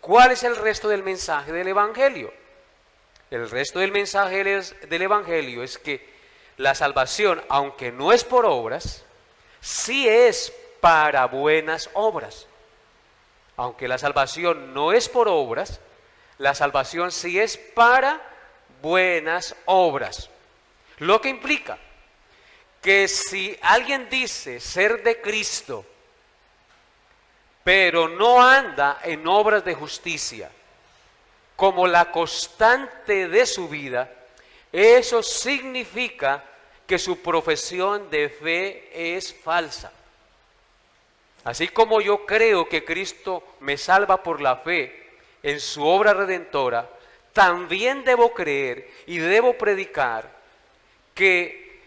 ¿Cuál es el resto del mensaje del Evangelio? El resto del mensaje del Evangelio es que la salvación, aunque no es por obras, sí es para buenas obras. Aunque la salvación no es por obras, la salvación sí es para buenas obras. Lo que implica que si alguien dice ser de Cristo, pero no anda en obras de justicia como la constante de su vida, eso significa que su profesión de fe es falsa. Así como yo creo que Cristo me salva por la fe en su obra redentora, también debo creer y debo predicar que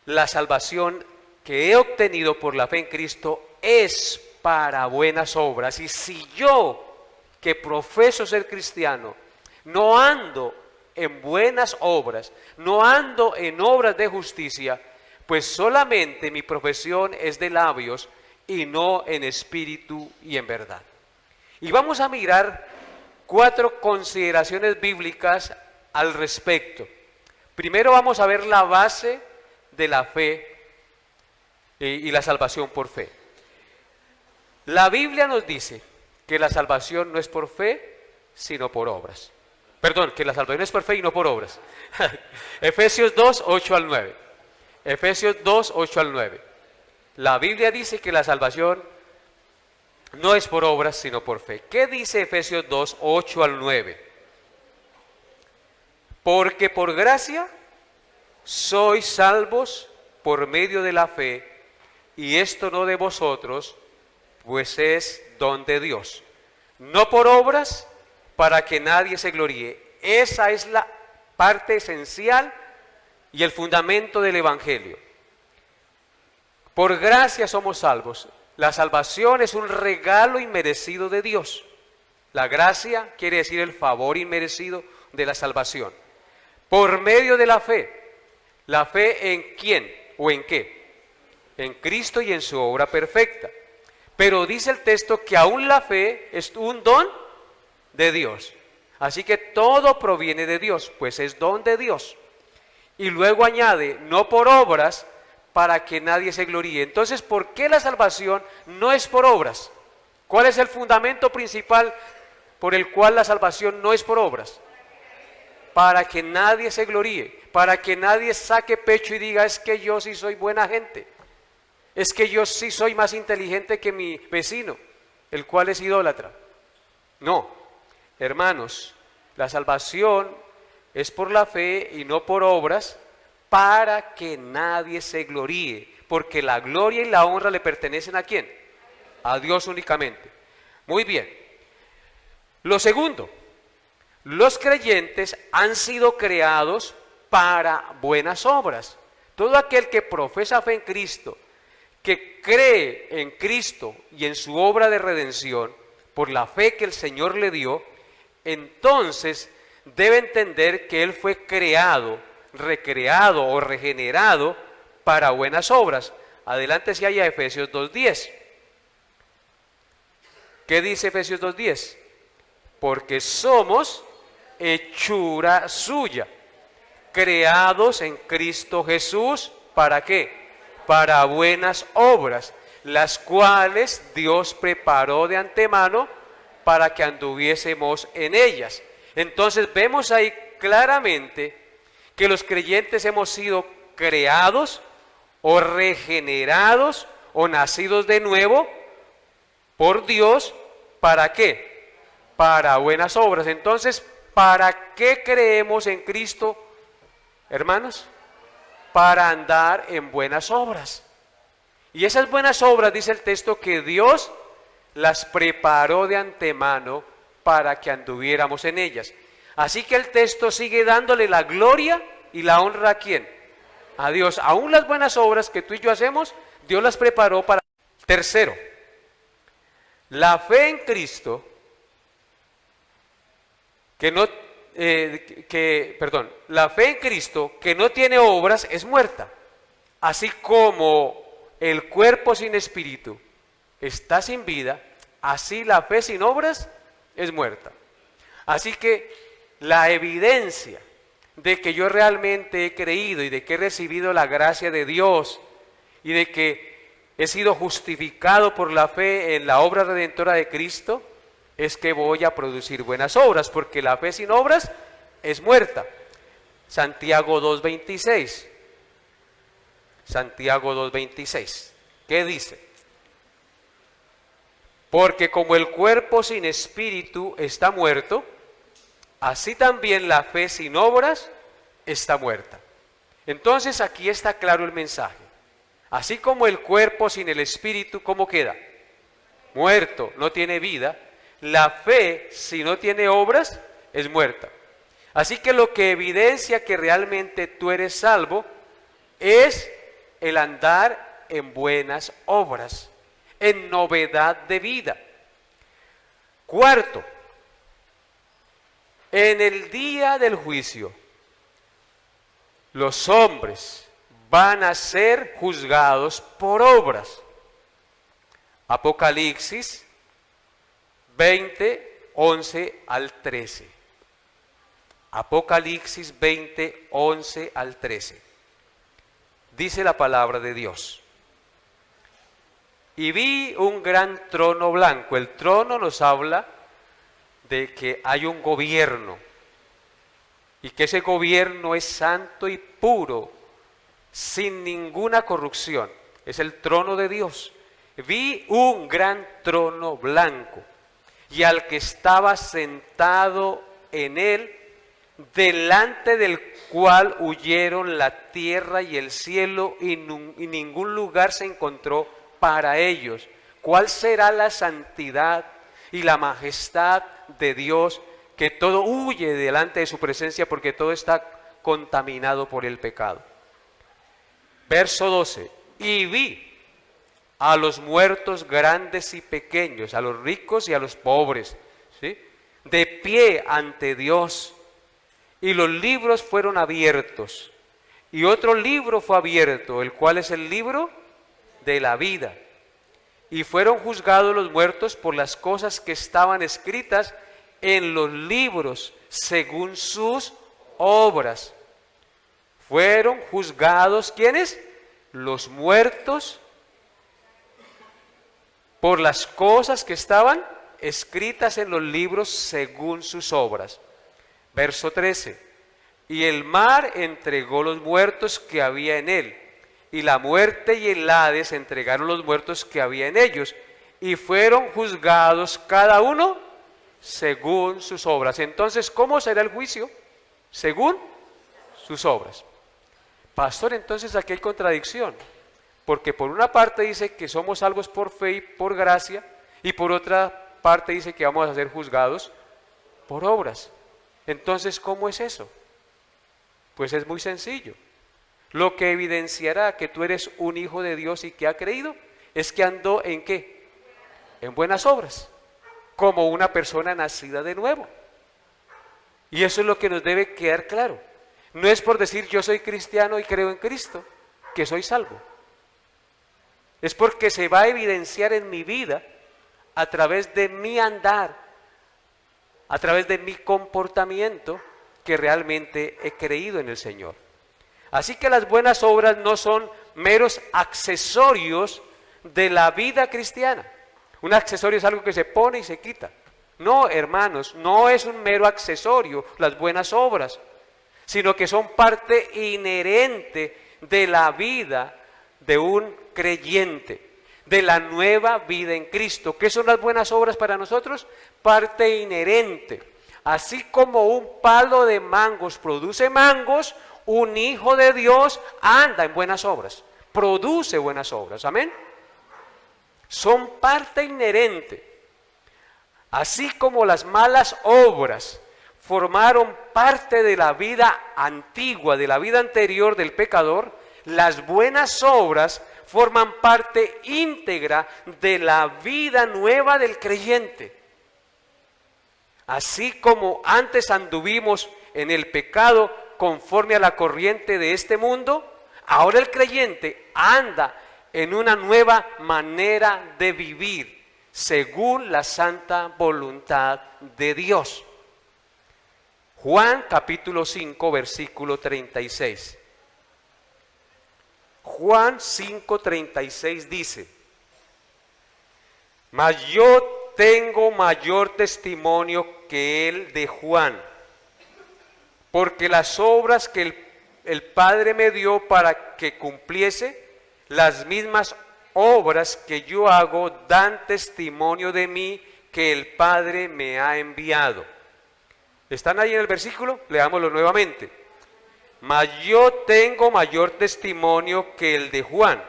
la salvación que he obtenido por la fe en Cristo es para buenas obras. Y si yo, que profeso ser cristiano, no ando en buenas obras, no ando en obras de justicia, pues solamente mi profesión es de labios y no en espíritu y en verdad. Y vamos a mirar 4 consideraciones bíblicas al respecto. Primero vamos a ver la base de la fe y la salvación por fe. La Biblia nos dice que la salvación no es por fe, sino por obras. Perdón, que la salvación es por fe y no por obras. Efesios 2, 8 al 9. Efesios 2, 8 al 9. La Biblia dice que la salvación no es por obras, sino por fe. ¿Qué dice Efesios 2, 8 al 9? Porque por gracia sois salvos por medio de la fe, y esto no de vosotros, pues es don de Dios, no por obras, para que nadie se gloríe. Esa es la parte esencial y el fundamento del Evangelio. Por gracia somos salvos. La salvación es un regalo inmerecido de Dios. La gracia quiere decir el favor inmerecido de la salvación. Por medio de la fe. ¿La fe en quién o en qué? En Cristo y en su obra perfecta. Pero dice el texto que aún la fe es un don de Dios. Así que todo proviene de Dios, pues es don de Dios. Y luego añade, no por obras, para que nadie se gloríe. Entonces, ¿por qué la salvación no es por obras? ¿Cuál es el fundamento principal por el cual la salvación no es por obras? Para que nadie se gloríe, para que nadie saque pecho y diga, es que yo sí soy buena gente. Es que yo sí soy más inteligente que mi vecino, el cual es idólatra. No, hermanos, la salvación es por la fe y no por obras, para que nadie se gloríe, porque la gloria y la honra le pertenecen ¿a quién? A Dios únicamente. Muy bien. Lo segundo, los creyentes han sido creados para buenas obras. Todo aquel que profesa fe en Cristo, que cree en Cristo y en su obra de redención, por la fe que el Señor le dio, entonces debe entender que Él fue creado, recreado o regenerado para buenas obras. Adelante si hay a Efesios 2:10. ¿Qué dice Efesios 2:10? Porque somos hechura suya, creados en Cristo Jesús, ¿para qué? Para buenas obras, las cuales Dios preparó de antemano para que anduviésemos en ellas. Entonces vemos ahí claramente que los creyentes hemos sido creados o regenerados o nacidos de nuevo por Dios, ¿para qué? Para buenas obras. Entonces, ¿para qué creemos en Cristo, hermanos? Para andar en buenas obras. Y esas buenas obras, dice el texto, que Dios las preparó de antemano para que anduviéramos en ellas. Así que el texto sigue dándole la gloria y la honra ¿a quién? A Dios. Aún las buenas obras que tú y yo hacemos, Dios las preparó para... Tercero, la fe en Cristo, la fe en Cristo que no tiene obras es muerta. Así como el cuerpo sin espíritu está sin vida, así la fe sin obras es muerta. Así que la evidencia de que yo realmente he creído y de que he recibido la gracia de Dios y de que he sido justificado por la fe en la obra redentora de Cristo, es que voy a producir buenas obras, porque la fe sin obras es muerta. Santiago 2:26. Santiago 2:26. ¿Qué dice? Porque como el cuerpo sin espíritu está muerto, así también la fe sin obras está muerta. Entonces aquí está claro el mensaje. Así como el cuerpo sin el espíritu, ¿cómo queda? Muerto, no tiene vida. La fe, si no tiene obras, es muerta. Así que lo que evidencia que realmente tú eres salvo es el andar en buenas obras, en novedad de vida. Cuarto, en el día del juicio, los hombres van a ser juzgados por obras. Apocalipsis 20, 11 al 13. Apocalipsis 20, 11 al 13. Dice la palabra de Dios. Y vi un gran trono blanco. El trono nos habla de que hay un gobierno y que ese gobierno es santo y puro, sin ninguna corrupción. Es el trono de Dios. Vi un gran trono blanco y al que estaba sentado en él, delante del cual huyeron la tierra y el cielo y ningún lugar se encontró para ellos. ¿Cuál será la santidad y la majestad de Dios, que todo huye delante de su presencia porque todo está contaminado por el pecado? Verso 12. Y vi a los muertos grandes y pequeños, a los ricos y a los pobres, ¿sí?, de pie ante Dios. Y los libros fueron abiertos. Y otro libro fue abierto, el cual es el libro de la vida. Y fueron juzgados los muertos por las cosas que estaban escritas en los libros, según sus obras. Fueron juzgados, ¿quiénes? Los muertos por las cosas que estaban escritas en los libros según sus obras. Verso 13. Y el mar entregó los muertos que había en él, y la muerte y el Hades entregaron los muertos que había en ellos, y fueron juzgados cada uno según sus obras. Entonces, ¿cómo será el juicio? Según sus obras. Pastor, entonces aquí hay contradicción, porque por una parte dice que somos salvos por fe y por gracia, y por otra parte dice que vamos a ser juzgados por obras. Entonces, ¿cómo es eso? Pues es muy sencillo. Lo que evidenciará que tú eres un hijo de Dios y que ha creído es que andó ¿en qué? En buenas obras, como una persona nacida de nuevo. Y eso es lo que nos debe quedar claro. No es por decir yo soy cristiano y creo en Cristo que soy salvo. Es porque se va a evidenciar en mi vida a través de mi andar, a través de mi comportamiento, que realmente he creído en el Señor. Así que las buenas obras no son meros accesorios de la vida cristiana. Un accesorio es algo que se pone y se quita. No, hermanos, no es un mero accesorio las buenas obras, sino que son parte inherente de la vida de un creyente, de la nueva vida en Cristo. ¿Qué son las buenas obras para nosotros? Parte inherente. Así como un palo de mangos produce mangos, un hijo de Dios anda en buenas obras, produce buenas obras. Amén. Son parte inherente. Así como las malas obras formaron parte de la vida antigua, de la vida anterior del pecador, las buenas obras forman parte íntegra de la vida nueva del creyente. Así como antes anduvimos en el pecado conforme a la corriente de este mundo, ahora el creyente anda en una nueva manera de vivir, según la santa voluntad de Dios. Juan capítulo 5, versículo 36. Juan 5:36 dice: mas yo tengo mayor testimonio que el de Juan, porque las obras que el Padre me dio para que cumpliese, las mismas obras que yo hago dan testimonio de mí que el Padre me ha enviado. ¿Están ahí en el versículo? Leámoslo nuevamente. Mas yo tengo mayor testimonio que el de Juan,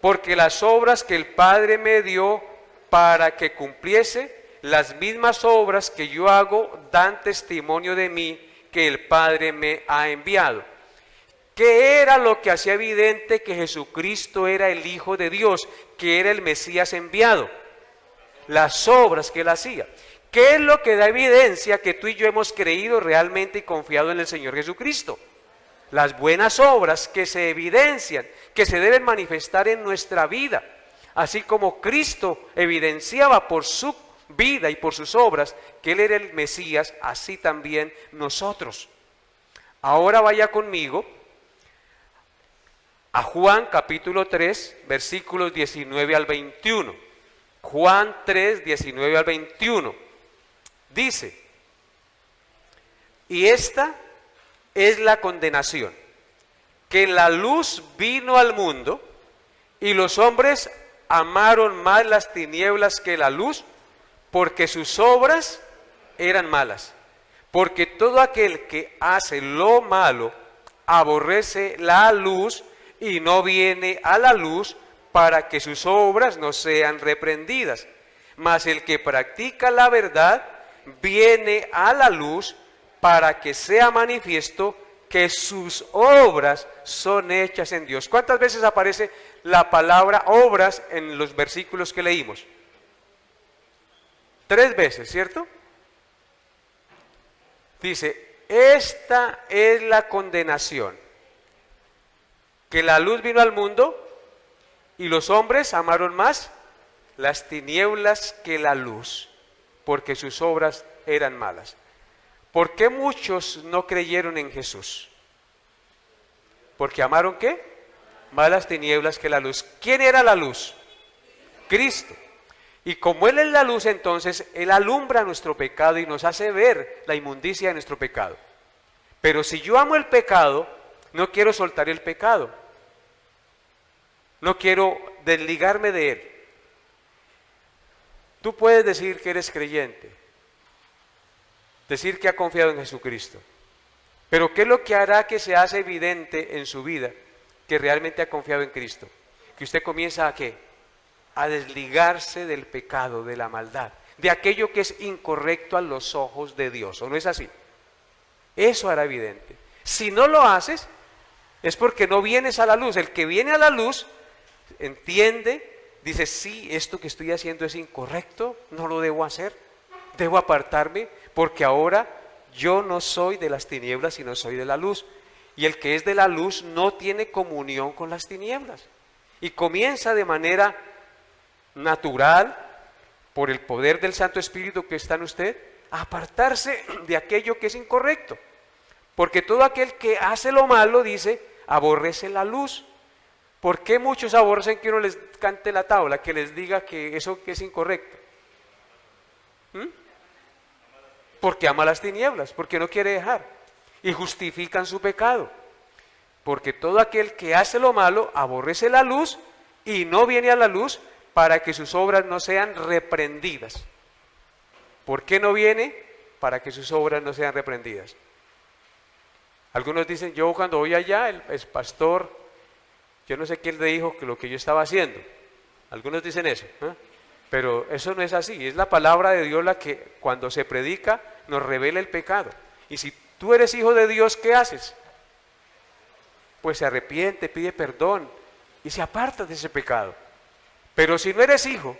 porque las obras que el Padre me dio para que cumpliese, las mismas obras que yo hago dan testimonio de mí que el Padre me ha enviado. ¿Qué era lo que hacía evidente que Jesucristo era el Hijo de Dios, que era el Mesías enviado? Las obras que él hacía. ¿Qué es lo que da evidencia que tú y yo hemos creído realmente y confiado en el Señor Jesucristo? Las buenas obras que se evidencian, que se deben manifestar en nuestra vida. Así como Cristo evidenciaba por su vida y por sus obras que Él era el Mesías, así también nosotros. Ahora vaya conmigo a Juan capítulo 3, versículos 19 al 21. Juan 3, 19 al 21. Dice: y esta es la condenación, que la luz vino al mundo, y los hombres amaron más las tinieblas que la luz, porque sus obras eran malas. Porque todo aquel que hace lo malo aborrece la luz y no viene a la luz para que sus obras no sean reprendidas. Mas el que practica la verdad viene a la luz para que sea manifiesto que sus obras son hechas en Dios. ¿Cuántas veces aparece la palabra obras en los versículos que leímos? 3 veces, ¿cierto? Dice: esta es la condenación, que la luz vino al mundo y los hombres amaron más las tinieblas que la luz, porque sus obras eran malas. ¿Por qué muchos no creyeron en Jesús? Porque amaron ¿qué? Más las tinieblas que la luz. ¿Quién era la luz? Cristo. Y como Él es la luz, entonces Él alumbra nuestro pecado y nos hace ver la inmundicia de nuestro pecado. Pero si yo amo el pecado, no quiero soltar el pecado. No quiero desligarme de él. Tú puedes decir que eres creyente, decir que ha confiado en Jesucristo, pero ¿qué es lo que hará que se hace evidente en su vida que realmente ha confiado en Cristo? Que usted comienza a ¿qué? A desligarse del pecado, de la maldad, de aquello que es incorrecto a los ojos de Dios, ¿o no es así? Eso hará evidente. Si no lo haces, es porque no vienes a la luz. El que viene a la luz entiende, dice: sí, esto que estoy haciendo es incorrecto, no lo debo hacer, debo apartarme, porque ahora yo no soy de las tinieblas, sino soy de la luz. Y el que es de la luz no tiene comunión con las tinieblas. Y comienza de manera natural, por el poder del Santo Espíritu que está en usted, a apartarse de aquello que es incorrecto. Porque todo aquel que hace lo malo, dice, aborrece la luz. ¿Por qué muchos aborrecen que uno les cante la tabla, que les diga que eso que es incorrecto? Porque ama las tinieblas, porque no quiere dejar. Y justifican su pecado. Porque todo aquel que hace lo malo aborrece la luz y no viene a la luz para que sus obras no sean reprendidas. ¿Por qué no viene? Para que sus obras no sean reprendidas. Algunos dicen: yo cuando voy allá, el pastor, yo no sé quién le dijo que lo que yo estaba haciendo. Algunos dicen eso, pero eso no es así. Es la palabra de Dios la que cuando se predica nos revela el pecado. Y si tú eres hijo de Dios, ¿qué haces? Pues se arrepiente, pide perdón y se aparta de ese pecado. Pero si no eres hijo,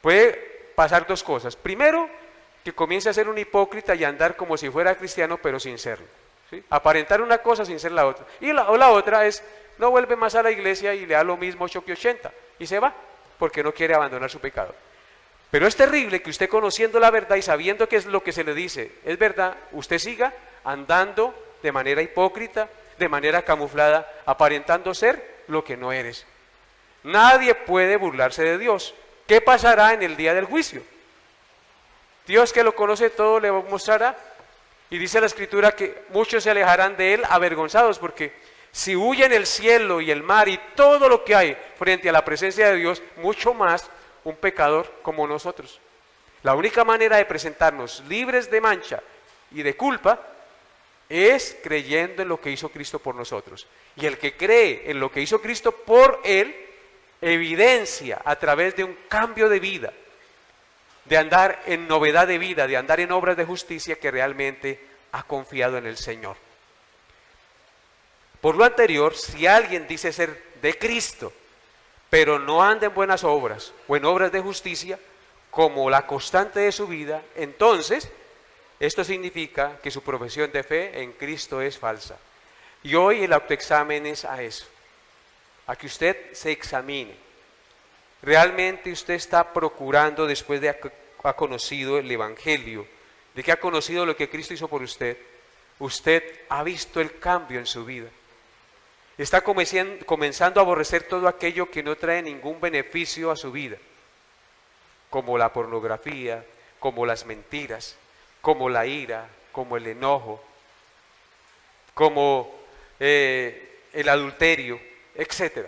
puede pasar 2 cosas. Primero, que comience a ser un hipócrita y andar como si fuera cristiano, pero sin serlo. ¿Sí? Aparentar una cosa sin ser la otra. O la otra es: no vuelve más a la iglesia y le da lo mismo 8 que 80 y se va. porque no quiere abandonar su pecado. Pero es terrible que usted, conociendo la verdad y sabiendo qué es lo que se le dice, es verdad, usted siga andando de manera hipócrita, de manera camuflada, aparentando ser lo que no eres. Nadie puede burlarse de Dios. ¿Qué pasará en el día del juicio? Dios, que lo conoce todo, le mostrará. Y dice la Escritura que muchos se alejarán de él avergonzados, porque si huyen el cielo y el mar y todo lo que hay frente a la presencia de Dios, mucho más un pecador como nosotros. La única manera de presentarnos libres de mancha y de culpa es creyendo en lo que hizo Cristo por nosotros. Y el que cree en lo que hizo Cristo por él, evidencia a través de un cambio de vida, de andar en novedad de vida, de andar en obras de justicia, que realmente ha confiado en el Señor. Por lo anterior, si alguien dice ser de Cristo, pero no anda en buenas obras o en obras de justicia como la constante de su vida, entonces esto significa que su profesión de fe en Cristo es falsa. Y hoy el autoexamen es a eso, a que usted se examine. ¿Realmente usted está procurando, después de ha conocido el Evangelio, de que ha conocido lo que Cristo hizo por usted, usted ha visto el cambio en su vida? Está comenzando a aborrecer todo aquello que no trae ningún beneficio a su vida, como la pornografía, como las mentiras, como la ira, como el enojo, como el adulterio, etc.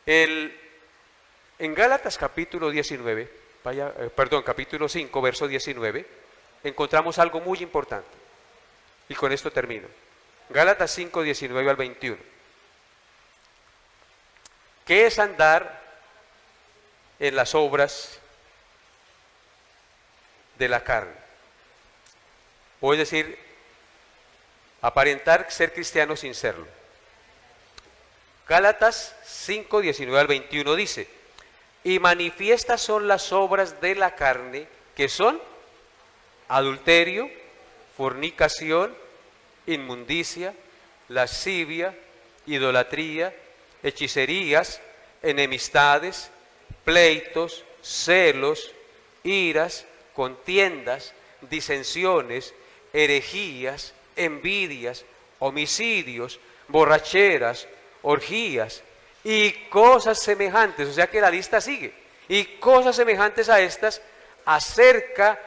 En Gálatas capítulo 5, verso 19, encontramos algo muy importante. Y con esto termino. Gálatas 5, 19 al 21. ¿Qué es andar en las obras de la carne? O es decir, aparentar ser cristiano sin serlo. Gálatas 5, 19 al 21 dice: y manifiestas son las obras de la carne, que son adulterio, fornicación, inmundicia, lascivia, idolatría, hechicerías, enemistades, pleitos, celos, iras, contiendas, disensiones, herejías, envidias, homicidios, borracheras, orgías y cosas semejantes. O sea que la lista sigue. Y cosas semejantes a estas, acerca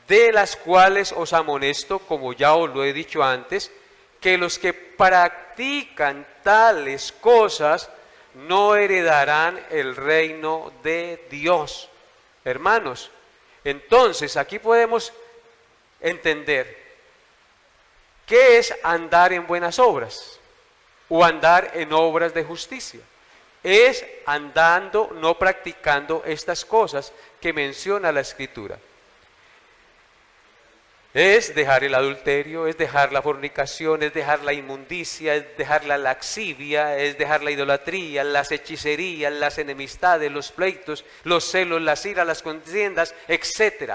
de las cuales os amonesto, como ya os lo he dicho antes, que los que practican tales cosas no heredarán el reino de Dios. Hermanos, entonces aquí podemos entender qué es andar en buenas obras o andar en obras de justicia. Es andando, no practicando estas cosas que menciona la Escritura. Es dejar el adulterio, es dejar la fornicación, es dejar la inmundicia, es dejar la laxivia, es dejar la idolatría, las hechicerías, las enemistades, los pleitos, los celos, las iras, las contiendas, etc.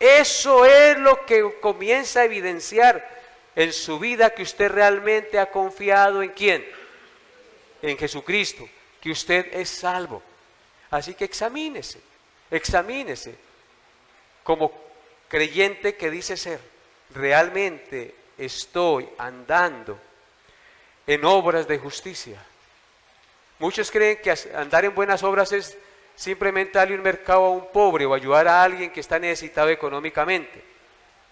Eso es lo que comienza a evidenciar en su vida que usted realmente ha confiado en ¿quién? En Jesucristo, que usted es salvo. Así que examínese como creyente que dice ser. ¿Realmente estoy andando en obras de justicia? Muchos creen que andar en buenas obras es simplemente darle un mercado a un pobre o ayudar a alguien que está necesitado económicamente.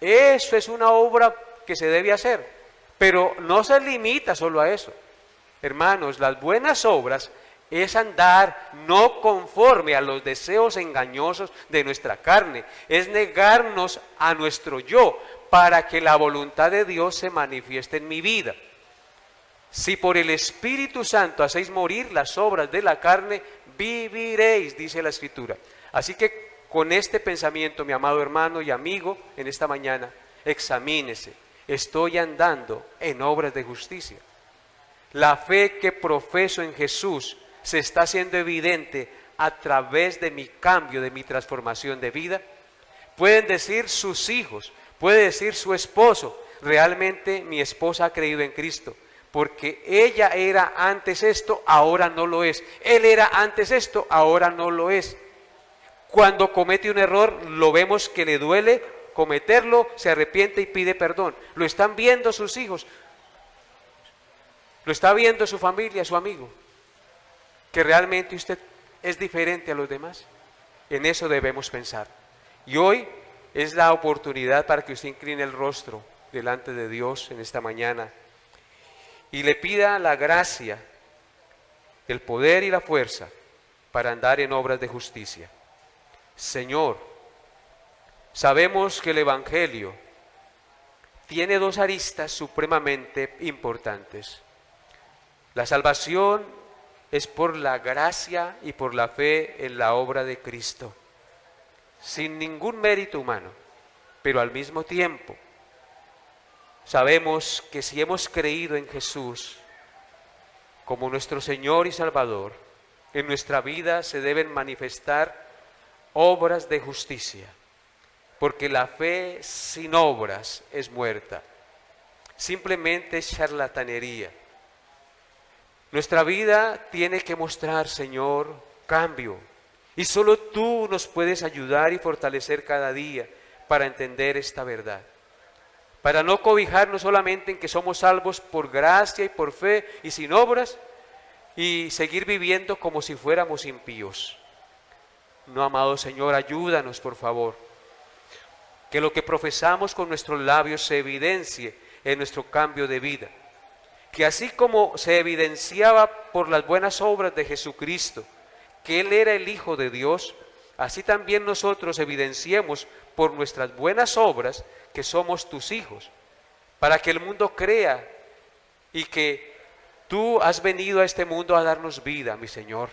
Eso es una obra que se debe hacer, pero no se limita solo a eso. Hermanos, las buenas obras es andar no conforme a los deseos engañosos de nuestra carne, es negarnos a nuestro yo para que la voluntad de Dios se manifieste en mi vida. Si por el Espíritu Santo hacéis morir las obras de la carne, viviréis, dice la Escritura. Así que con este pensamiento, mi amado hermano y amigo, en esta mañana, examínese. ¿Estoy andando en obras de justicia? La fe que profeso en Jesús se está haciendo evidente a través de mi cambio, de mi transformación de vida. Pueden decir sus hijos, puede decir su esposo: realmente mi esposa ha creído en Cristo, porque ella era antes esto, ahora no lo es. Él era antes esto, ahora no lo es. Cuando comete un error, lo vemos que le duele cometerlo, se arrepiente y pide perdón. Lo están viendo sus hijos, lo está viendo su familia, su amigo, que realmente usted es diferente a los demás. En eso debemos pensar. Y hoy es la oportunidad para que usted incline el rostro delante de Dios en esta mañana y le pida la gracia, el poder y la fuerza para andar en obras de justicia. Señor, sabemos que el Evangelio tiene dos aristas supremamente importantes. La salvación es por la gracia y por la fe en la obra de Cristo, sin ningún mérito humano, pero al mismo tiempo sabemos que si hemos creído en Jesús como nuestro Señor y Salvador, en nuestra vida se deben manifestar obras de justicia, porque la fe sin obras es muerta, simplemente es charlatanería. Nuestra vida tiene que mostrar, Señor, cambio, y solo tú nos puedes ayudar y fortalecer cada día para entender esta verdad, para no cobijarnos solamente en que somos salvos por gracia y por fe y sin obras, y seguir viviendo como si fuéramos impíos. No, amado Señor, ayúdanos, por favor, que lo que profesamos con nuestros labios se evidencie en nuestro cambio de vida, que así como se evidenciaba por las buenas obras de Jesucristo, que Él era el Hijo de Dios, así también nosotros evidenciemos por nuestras buenas obras que somos tus hijos, para que el mundo crea y que tú has venido a este mundo a darnos vida, mi Señor,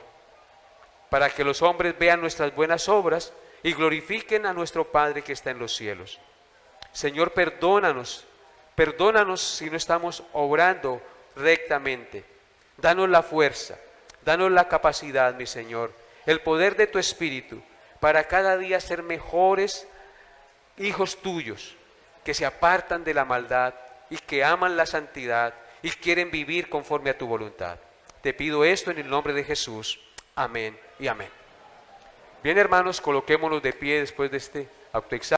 para que los hombres vean nuestras buenas obras y glorifiquen a nuestro Padre que está en los cielos. Señor, perdónanos si no estamos obrando rectamente. Danos la fuerza, danos la capacidad, mi Señor, el poder de tu Espíritu, para cada día ser mejores hijos tuyos, que se apartan de la maldad y que aman la santidad y quieren vivir conforme a tu voluntad. Te pido esto en el nombre de Jesús. Amén y amén. Bien, hermanos, coloquémonos de pie después de este autoexamen.